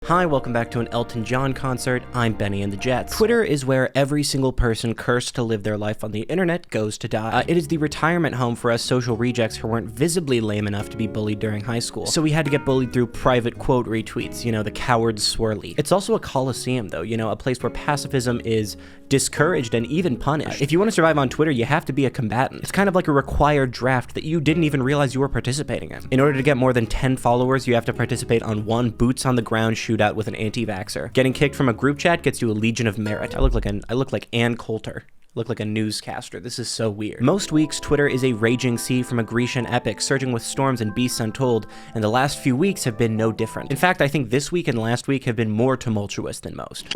Hi, welcome back to an Elton John concert. I'm Benny and the Jets. Twitter is where every single person cursed to live their life on the internet goes to die. It is the retirement home for us social rejects who weren't visibly lame enough to be bullied during high school. So we had to get bullied through private quote retweets, you know, the coward swirly. It's also a coliseum though, you know, a place where pacifism is discouraged and even punished. If you want to survive on Twitter, you have to be a combatant. It's kind of like a required draft that you didn't even realize you were participating in. In order to get more than 10 followers, you have to participate on one boots on the ground shootout with an anti-vaxxer. Getting kicked from a group chat gets you a Legion of Merit. I look like Ann Coulter. Look like a newscaster. This is so weird. Most weeks, Twitter is a raging sea from a Grecian epic, surging with storms and beasts untold, and the last few weeks have been no different. In fact, I think this week and last week have been more tumultuous than most.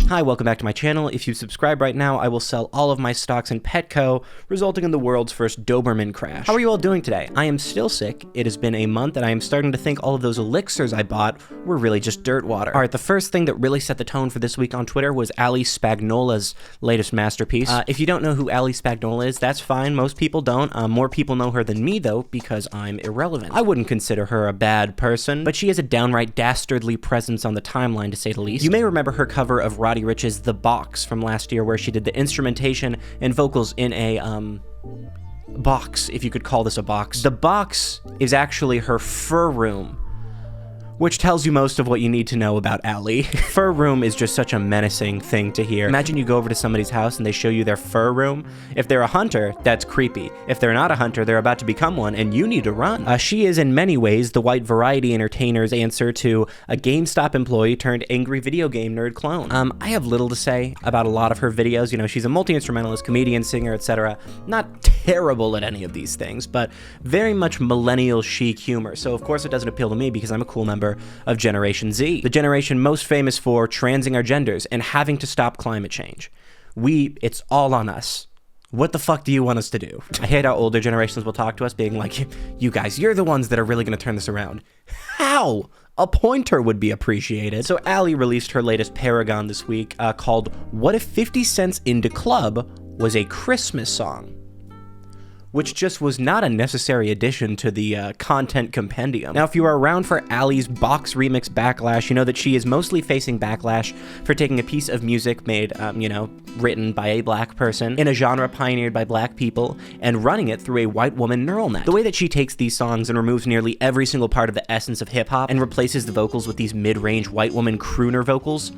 Hi, welcome back to my channel. If you subscribe right now, I will sell all of my stocks in Petco, resulting in the world's first Doberman crash. How are you all doing today? I am still sick. It has been a month, and I am starting to think all of those elixirs I bought were really just dirt water. All right, the first thing that really set the tone for this week on Twitter was Ali Spagnola's latest masterpiece. If you don't know who Ali Spagnola is, that's fine. Most people don't. More people know her than me, though, because I'm irrelevant. I wouldn't consider her a bad person, but she has a downright dastardly presence on the timeline, to say the least. You may remember her cover of Roddy Ricch's The Box from last year, where she did the instrumentation and vocals in a, box, if you could call this a box. The box is actually her fur room, which tells you most of what you need to know about Ali. Fur room is just such a menacing thing to hear. Imagine you go over to somebody's house and they show you their fur room. If they're a hunter, that's creepy. If they're not a hunter, they're about to become one, and you need to run. She is in many ways the white variety entertainer's answer to a GameStop employee turned angry video game nerd clone. I have little to say about a lot of her videos. You know, she's a multi-instrumentalist, comedian, singer, etc. Not terrible at any of these things, but very much millennial chic humor. So of course it doesn't appeal to me because I'm a cool member of Generation Z, the generation most famous for transing our genders and having to stop climate change. It's all on us. What the fuck do you want us to do? I hate how older generations will talk to us being like, you guys, you're the ones that are really gonna turn this around. How? A pointer would be appreciated. So Ali released her latest paragon this week called What If 50 Cent's Into Club Was a Christmas Song? Which just was not a necessary addition to the content compendium. Now, if you are around for Ali's box remix backlash, you know that she is mostly facing backlash for taking a piece of music made, written by a black person in a genre pioneered by black people and running it through a white woman neural net. The way that she takes these songs and removes nearly every single part of the essence of hip-hop and replaces the vocals with these mid-range white woman crooner vocals,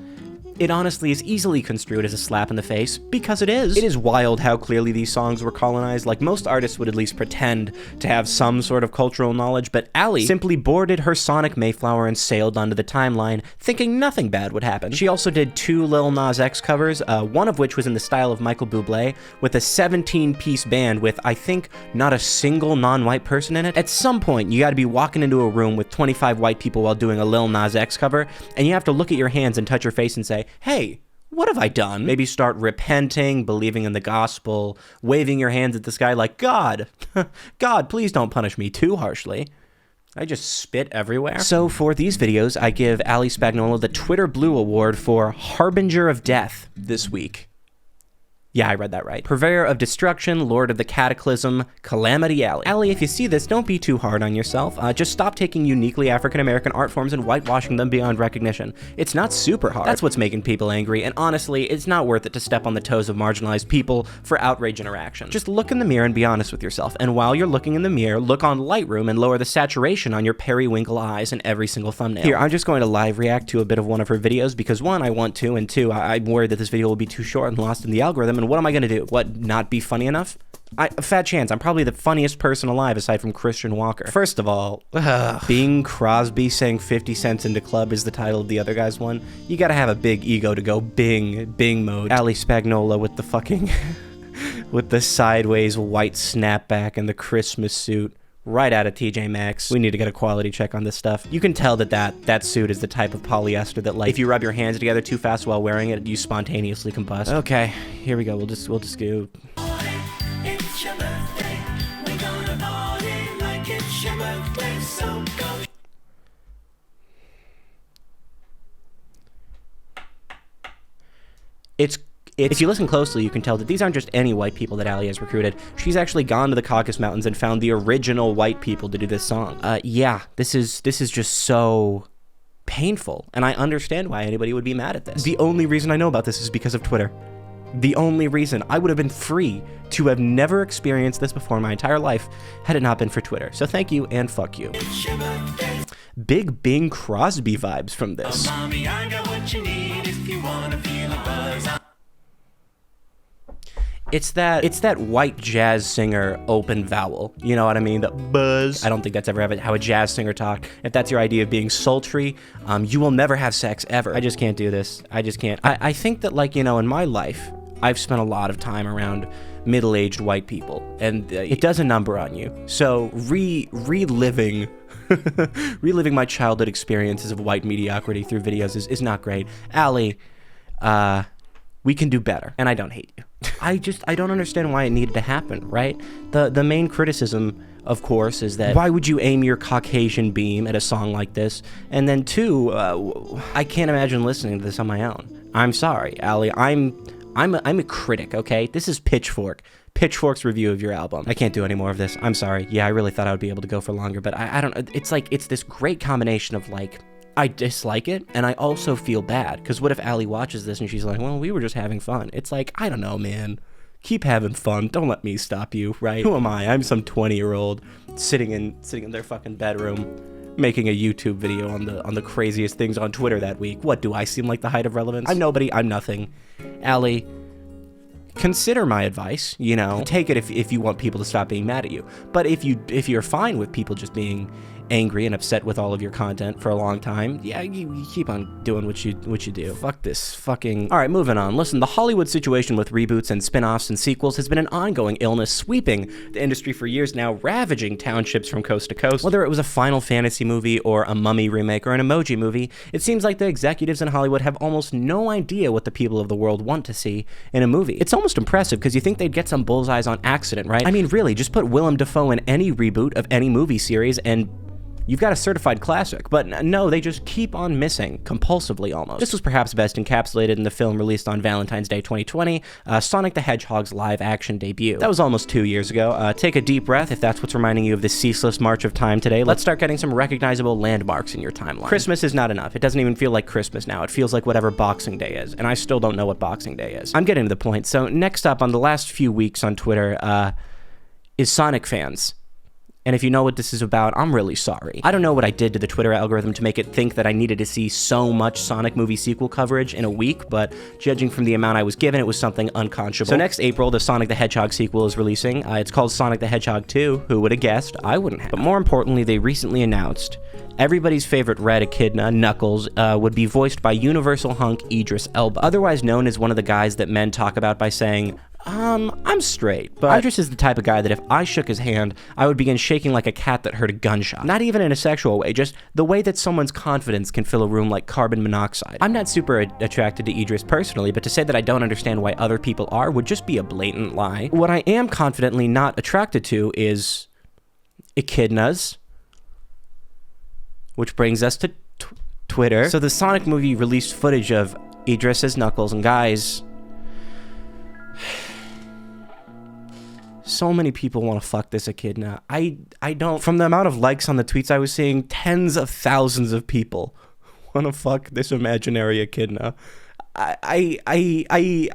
it honestly is easily construed as a slap in the face, because it is. It is wild how clearly these songs were colonized. Like, most artists would at least pretend to have some sort of cultural knowledge, but Ali simply boarded her Sonic Mayflower and sailed onto the timeline, thinking nothing bad would happen. She also did 2 Lil Nas X covers, one of which was in the style of Michael Bublé, with a 17-piece band with, I think, not a single non-white person in it. At some point, you gotta be walking into a room with 25 white people while doing a Lil Nas X cover, and you have to look at your hands and touch your face and say, hey, what have I done? Maybe start repenting, believing in the gospel, waving your hands at the sky like, God, God, please don't punish me too harshly. I just spit everywhere. So for these videos, I give Ali Spagnola the Twitter Blue Award for Harbinger of Death this week. Yeah, I read that right. Purveyor of Destruction, Lord of the Cataclysm, Calamity Ali. Ali, if you see this, don't be too hard on yourself. Just stop taking uniquely African-American art forms and whitewashing them beyond recognition. It's not super hard. That's what's making people angry, and honestly, it's not worth it to step on the toes of marginalized people for outrage interaction. Just look in the mirror and be honest with yourself, and while you're looking in the mirror, look on Lightroom and lower the saturation on your periwinkle eyes in every single thumbnail. Here, I'm just going to live react to a bit of one of her videos because 1, I want to, and 2, I'm worried that this video will be too short and lost in the algorithm. And what am I gonna do? What, not be funny enough? A fat chance. I'm probably the funniest person alive aside from Christian Walker. First of all, Bing Crosby saying 50 cents into club is the title of the other guy's one. You gotta have a big ego to go Bing mode. Ali Spagnola with the fucking, with the sideways white snapback and the Christmas suit. Right out of TJ Maxx. We need to get a quality check on this stuff. You can tell that suit is the type of polyester that, like, if you rub your hands together too fast while wearing it, you spontaneously combust. Okay, here we go. We'll just go. It's your birthday. We're gonna party like it's your birthday, so go. If you listen closely, you can tell that these aren't just any white people that Allie has recruited. She's actually gone to the Caucasus Mountains and found the original white people to do this song. Yeah, this is just so painful, and I understand why anybody would be mad at this. The only reason I know about this is because of Twitter. The only reason. I would have been free to have never experienced this before in my entire life had it not been for Twitter. So thank you and fuck you. It's your birthday. Big Bing Crosby vibes from this. Mommy, I got what you need if you wanna feel a buzz. It's that white jazz singer open vowel. You know what I mean? The buzz. I don't think that's ever how a jazz singer talked. If that's your idea of being sultry, you will never have sex ever. I just can't do this. I just can't. I think that, like, you know, in my life, I've spent a lot of time around middle-aged white people, and it does a number on you. So reliving my childhood experiences of white mediocrity through videos is not great. Allie, we can do better, and I don't hate you. I don't understand why it needed to happen, right? The main criticism, of course, is that why would you aim your Caucasian beam at a song like this? And then two, I can't imagine listening to this on my own. I'm sorry, Allie. I'm a critic, okay? This is Pitchfork's review of your album. I can't do any more of this. I'm sorry. Yeah, I really thought I would be able to go for longer, but I don't. It's like it's this great combination of, like, I dislike it, and I also feel bad, because what if Allie watches this and she's like, well, we were just having fun. It's like, I don't know, man. Keep having fun. Don't let me stop you, right? Who am I? I'm some 20-year-old sitting in their fucking bedroom making a YouTube video on the craziest things on Twitter that week. What, do I seem like the height of relevance? I'm nobody. I'm nothing. Allie, consider my advice, you know. Take it if you want people to stop being mad at you. But if you're fine with people just being angry and upset with all of your content for a long time, yeah, you keep on doing what you do. Fuck this fucking... Alright, moving on. Listen, the Hollywood situation with reboots and spin-offs and sequels has been an ongoing illness sweeping the industry for years now, ravaging townships from coast to coast. Whether it was a Final Fantasy movie or a Mummy remake or an Emoji movie, it seems like the executives in Hollywood have almost no idea what the people of the world want to see in a movie. It's almost impressive, because you think they'd get some bullseyes on accident, right? I mean, really, just put Willem Dafoe in any reboot of any movie series and you've got a certified classic. But no, they just keep on missing, compulsively almost. This was perhaps best encapsulated in the film released on Valentine's Day 2020, Sonic the Hedgehog's live-action debut. That was almost 2 years ago. Take a deep breath if that's what's reminding you of the ceaseless march of time today. Let's start getting some recognizable landmarks in your timeline. Christmas is not enough. It doesn't even feel like Christmas now. It feels like whatever Boxing Day is, and I still don't know what Boxing Day is. I'm getting to the point. So next up on the last few weeks on Twitter is Sonic fans. And if you know what this is about, I'm really sorry. I don't know what I did to the Twitter algorithm to make it think that I needed to see so much Sonic movie sequel coverage in a week, but judging from the amount I was given, it was something unconscionable. So next April, the Sonic the Hedgehog sequel is releasing. It's called Sonic the Hedgehog 2. Who would have guessed? I wouldn't have. But more importantly, they recently announced everybody's favorite red echidna, Knuckles, would be voiced by Universal hunk Idris Elba, otherwise known as one of the guys that men talk about by saying, I'm straight, but Idris is the type of guy that if I shook his hand, I would begin shaking like a cat that heard a gunshot. Not even in a sexual way, just the way that someone's confidence can fill a room like carbon monoxide. I'm not super attracted to Idris personally, but to say that I don't understand why other people are would just be a blatant lie. What I am confidently not attracted to is echidnas, which brings us to Twitter. So the Sonic movie released footage of Idris as Knuckles, and guys, so many people want to fuck this echidna. I don't. From the amount of likes on the tweets I was seeing, tens of thousands of people want to fuck this imaginary echidna. I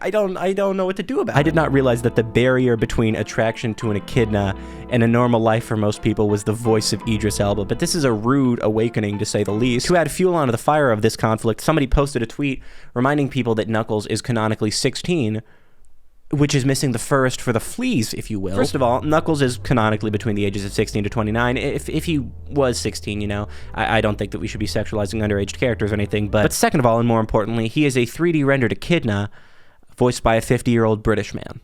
don't know what to do about it. I did not realize that the barrier between attraction to an echidna and a normal life for most people was the voice of Idris Elba, but this is a rude awakening to say the least. To add fuel onto the fire of this conflict, somebody posted a tweet reminding people that Knuckles is canonically 16, which is missing the first for the fleas, if you will. First of all, Knuckles is canonically between the ages of 16 to 29. If he was 16, you know, I don't think that we should be sexualizing underage characters or anything. But second of all, and more importantly, he is a 3D rendered echidna voiced by a 50-year-old British man.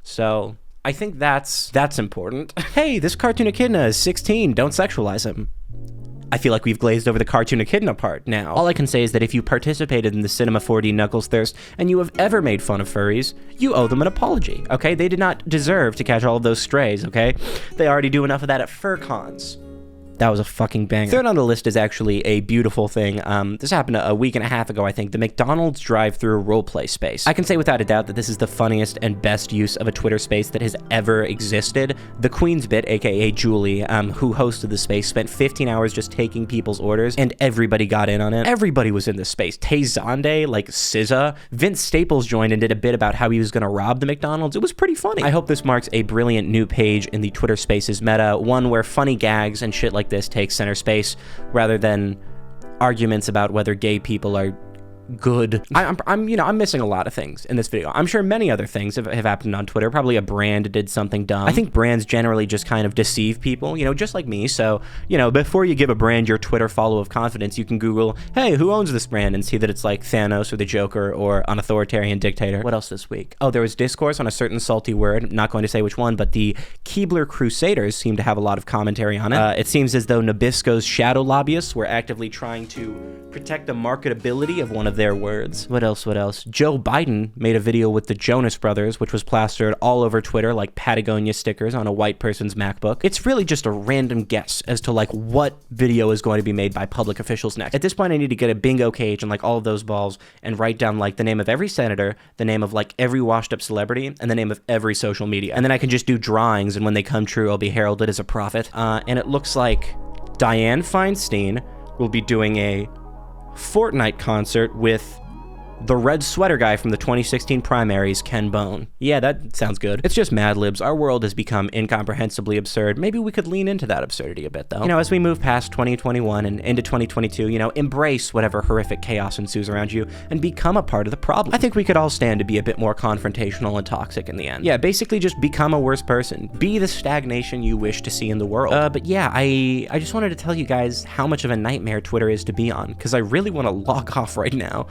So I think that's important. Hey, this cartoon echidna is 16. Don't sexualize him. I feel like we've glazed over the cartoon echidna part now. All I can say is that if you participated in the Cinema 4D Knuckles thirst and you have ever made fun of furries, you owe them an apology, okay? They did not deserve to catch all of those strays, okay? They already do enough of that at fur cons. That was a fucking banger. Third on the list is actually a beautiful thing. This happened a week and a half ago, I think. The McDonald's drive-through roleplay space. I can say without a doubt that this is the funniest and best use of a Twitter space that has ever existed. The Queen's Bit, aka Julie, who hosted the space, spent 15 hours just taking people's orders, and everybody got in on it. Everybody was in this space. Tay Zonde, like SZA. Vince Staples joined and did a bit about how he was gonna rob the McDonald's. It was pretty funny. I hope this marks a brilliant new page in the Twitter Spaces meta, one where funny gags and shit like this takes center space rather than arguments about whether gay people are good. I'm missing a lot of things in this video. I'm sure many other things have happened on Twitter. Probably a brand did something dumb. I think brands generally just kind of deceive people, just like me. So, before you give a brand your Twitter follow of confidence, you can Google, hey, who owns this brand, and see that it's like Thanos or the Joker or an authoritarian dictator. What else this week? Oh, there was discourse on a certain salty word. I'm not going to say which one, but the Keebler Crusaders seem to have a lot of commentary on it. It seems as though Nabisco's shadow lobbyists were actively trying to protect the marketability of one of their words. What else? Joe Biden made a video with the Jonas Brothers, which was plastered all over Twitter like Patagonia stickers on a white person's MacBook. It's really just a random guess as to like what video is going to be made by public officials next. At this point, I need to get a bingo cage and like all of those balls and write down like the name of every senator, the name of like every washed up celebrity, and the name of every social media. And then I can just do drawings, and when they come true, I'll be heralded as a prophet. And it looks like Dianne Feinstein will be doing a Fortnite concert with the red sweater guy from the 2016 primaries, Ken Bone. Yeah, that sounds good. It's just Mad Libs. Our world has become incomprehensibly absurd. Maybe we could lean into that absurdity a bit, though. As we move past 2021 and into 2022, embrace whatever horrific chaos ensues around you and become a part of the problem. I think we could all stand to be a bit more confrontational and toxic in the end. Yeah, basically just become a worse person. Be the stagnation you wish to see in the world. But yeah, I just wanted to tell you guys how much of a nightmare Twitter is to be on, because I really want to log off right now.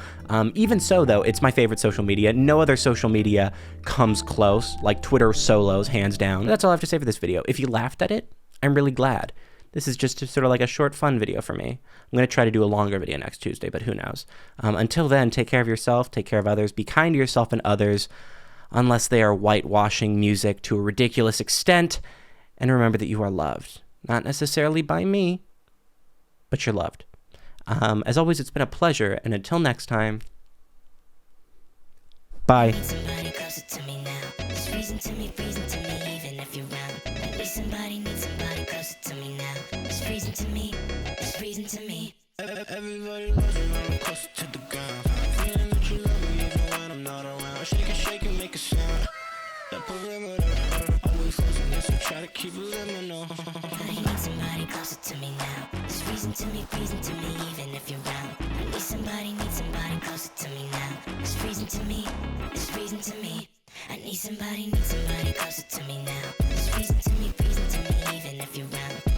Even so, though, it's my favorite social media. No other social media comes close, like Twitter solos, hands down. That's all I have to say for this video. If you laughed at it, I'm really glad. This is just sort of like a short, fun video for me. I'm going to try to do a longer video next Tuesday, but who knows. Until then, take care of yourself, take care of others, be kind to yourself and others, unless they are whitewashing music to a ridiculous extent, and remember that you are loved. Not necessarily by me, but you're loved. As always, it's been a pleasure, and until next time, bye. Somebody closer to me now. It's freezing to me, even if you're round. At least somebody needs somebody closer to me now. It's freezing to me, it's freezing to me. Everybody loves me when I'm closer to the ground. Feeling that you love me even when I'm not around. Shake and make a sound. That perimeter always closing this, so try to keep it liminal. I need somebody closer to me now. It's freezing to me, even if you're round. At least somebody needs somebody closer to me now. It's freezing to me, it's freezing to me. I need somebody closer to me now. It's freezing to me, even if you're round.